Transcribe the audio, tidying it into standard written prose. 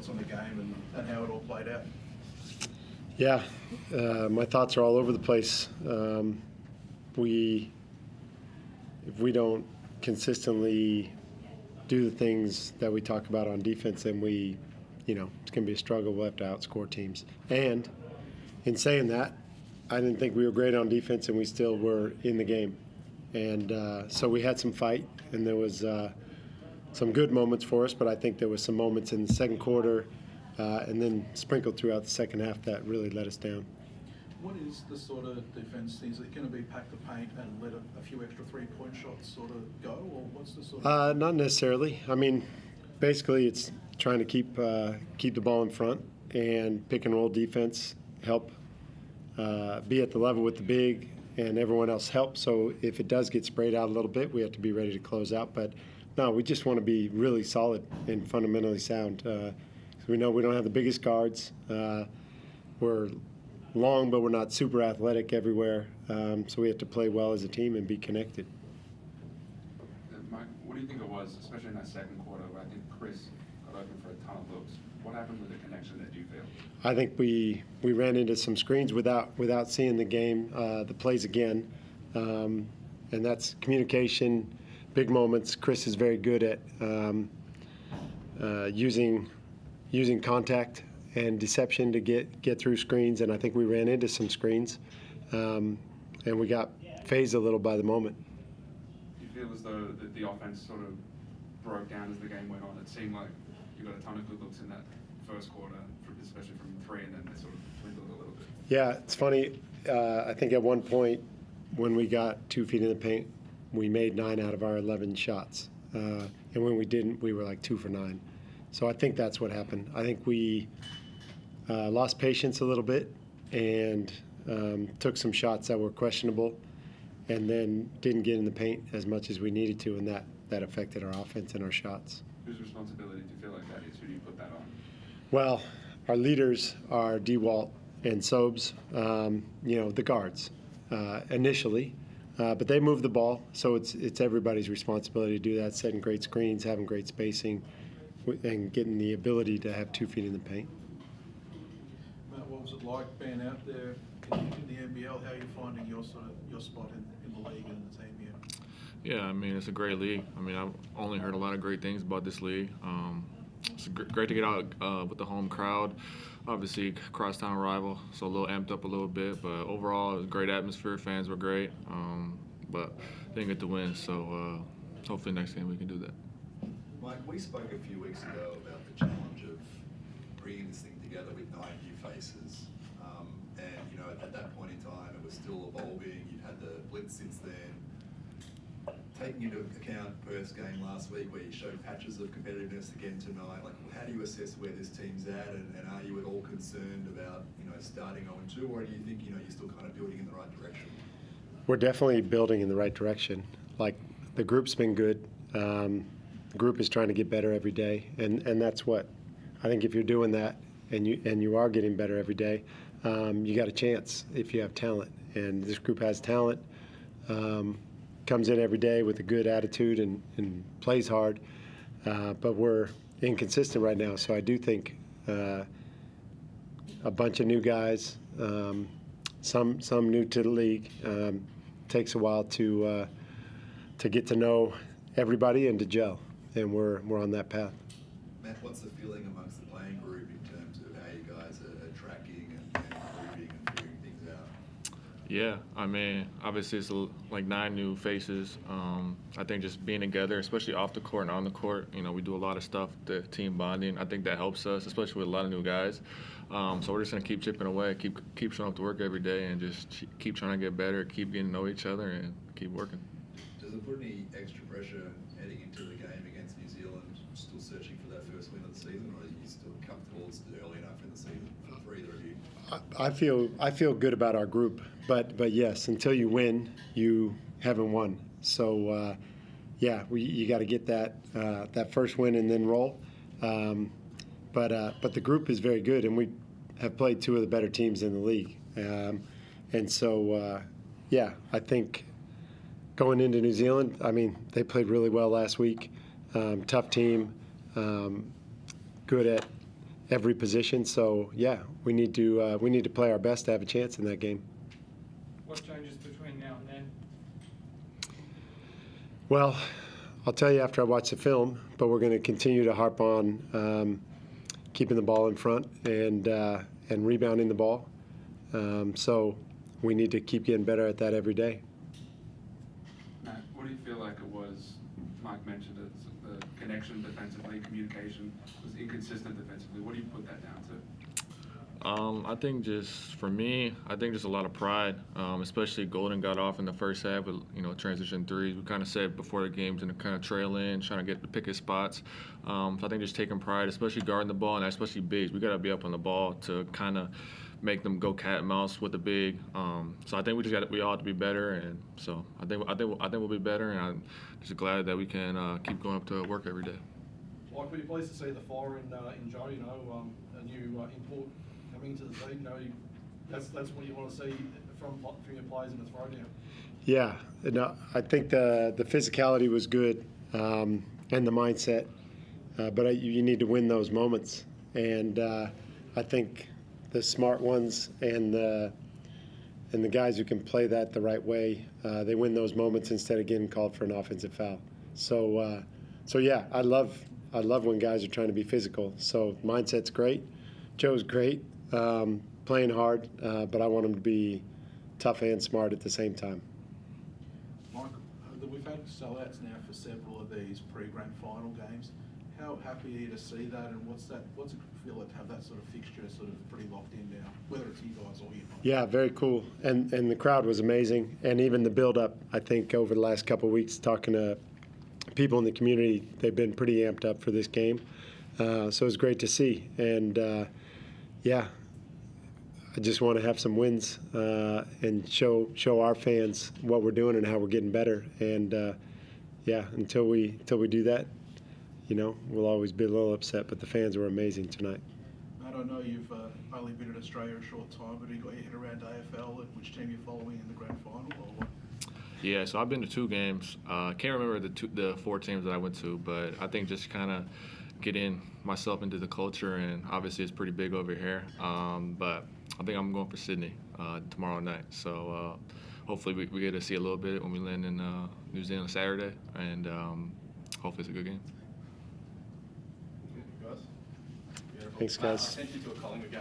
thoughts on the game and how it all played out? Yeah, my thoughts are all over the place. If we don't consistently do the things that we talk about on defense, then it's going to be a struggle. We'll have to outscore teams. And in saying that, I didn't think we were great on defense, and we still were in the game. And so we had some fight, and there was some good moments for us, but I think there was some moments in the second quarter and then sprinkled throughout the second half that really let us down. What is the sort of defence? Is it going to be pack the paint and let a few extra three-point shots sort of go, or what's the sort of... Not necessarily. I mean, basically it's trying to keep the ball in front and pick and roll defense, help be at the level with the big, and everyone else help. So if it does get sprayed out a little bit, we have to be ready to close out. But no, we just want to be really solid and fundamentally sound. We know we don't have the biggest guards. We're long, but we're not super athletic everywhere. So we have to play well as a team and be connected. Mike, what do you think it was, especially in that second quarter, where I think Chris got open for a ton of looks? What happened with the connection that you feel? I think we ran into some screens without seeing the game, the plays again, and that's communication, big moments. Chris is very good at using contact and deception to get through screens, and I think we ran into some screens, and we got phased a little by the moment. Do you feel as though the offense sort of broke down as the game went on? It seemed like you got a ton of good looks in that first quarter, especially from three, and then they sort of dwindled a little bit. Yeah, it's funny. I think at one point when we got 2 feet in the paint, we made 9 out of our 11 shots, and when we didn't, we were like 2 for 9. So I think that's what happened. I think we lost patience a little bit and took some shots that were questionable, and then didn't get in the paint as much as we needed to, and that affected our offense and our shots. Whose responsibility do you feel like that is? Who do you put that on? Well, our leaders are DeWalt and Sobes, the guards initially, but they move the ball, so it's everybody's responsibility to do that, setting great screens, having great spacing, and getting the ability to have 2 feet in the paint. Matt, what was it like being out there in the NBL? How are you finding your spot in the league and the team here? Yeah, I mean, it's a great league. I mean, I've only heard a lot of great things about this league. It's great to get out with the home crowd. Obviously, crosstown rival, so a little amped up a little bit. But overall, it was a great atmosphere. Fans were great, but didn't get the win. So hopefully next game we can do that. Mike, we spoke a few weeks ago about the challenge of bringing this thing together with 9 new faces. And at that point in time, it was still evolving. You've had the blitz since then. Taking into account Perth's game last week, where you showed patches of competitiveness again tonight, like how do you assess where this team's at, and are you at all concerned about starting 0-2, or do you think you're still kind of building in the right direction? We're definitely building in the right direction. Like, the group's been good. The group is trying to get better every day, and that's what I think. If you're doing that and you are getting better every day, you got a chance if you have talent, and this group has talent. Comes in every day with a good attitude and plays hard, but we're inconsistent right now. So I do think a bunch of new guys, some new to the league, takes a while to get to know everybody and to gel, and we're on that path. Matt, what's the feeling amongst the playing group in terms of how you guys are tracking and improving and figuring things out? Yeah, I mean, obviously it's like 9 new faces. I think just being together, especially off the court and on the court, we do a lot of stuff, the team bonding. I think that helps us, especially with a lot of new guys. So we're just going to keep chipping away, keep showing up to work every day, and just keep trying to get better, keep getting to know each other, and keep working. Does it put any extra pressure heading into the game against New Zealand, still searching for that first win of the season, or are you still comfortable it's early enough in the season for either of you? I feel good about our group, but yes, until you win, you haven't won. So you got to get that first win and then roll. But the group is very good, and we have played 2 of the better teams in the league, and so I think going into New Zealand, I mean, they played really well last week. Tough team, good at every position. So yeah, we need to play our best to have a chance in that game. What changes between now and then? Well, I'll tell you after I watch the film, but we're going to continue to harp on keeping the ball in front and rebounding the ball. So we need to keep getting better at that every day. Matt, what do you feel like it was? Mike mentioned it, the connection defensively, communication was inconsistent defensively. What do you put that down to? I think just for me, I think just a lot of pride, especially Golden got off in the first half with, transition threes. We kind of said before the game's going to kind of trail in, trying to get to pick his spots. So I think just taking pride, especially guarding the ball, and especially bigs. We got to be up on the ball to kind of make them go cat and mouse with the big. So I think we all have to be better, and so I think we'll be better, and I'm just glad that we can keep going up to work every day. Like, were you pleased to see the fire in Joe? A new import coming to the team. That's what you want to see from your players in the throwdown. Yeah, no, I think the physicality was good and the mindset, but you need to win those moments, and I think the smart ones and the guys who can play that the right way, they win those moments instead of getting called for an offensive foul. So yeah, I love when guys are trying to be physical. So mindset's great, Joe's great, playing hard, but I want him to be tough and smart at the same time. Mike, we've had sellouts now for several of these pre-grand final games. How happy are you to see that, and what's it feel like to have that sort of fixture sort of pretty locked in now, whether it's you guys or you guys? Yeah, very cool. And the crowd was amazing, and even the build-up, I think, over the last couple of weeks, talking to people in the community, they've been pretty amped up for this game. So it was great to see. And, yeah, I just want to have some wins and show our fans what we're doing and how we're getting better. And, yeah, until we do that, we'll always be a little upset, but the fans were amazing tonight. Matt, I know you've only been in Australia a short time, but have you got your head around AFL and which team you're following in the grand final, or what? Yeah, so I've been to 2 games. Can't remember the 4 teams that I went to, but I think just kind of getting myself into the culture, and obviously it's pretty big over here. But I think I'm going for Sydney tomorrow night. So hopefully we get to see a little bit when we land in New Zealand Saturday, and hopefully it's a good game. Thanks, guys. Sent you to a Collingwood game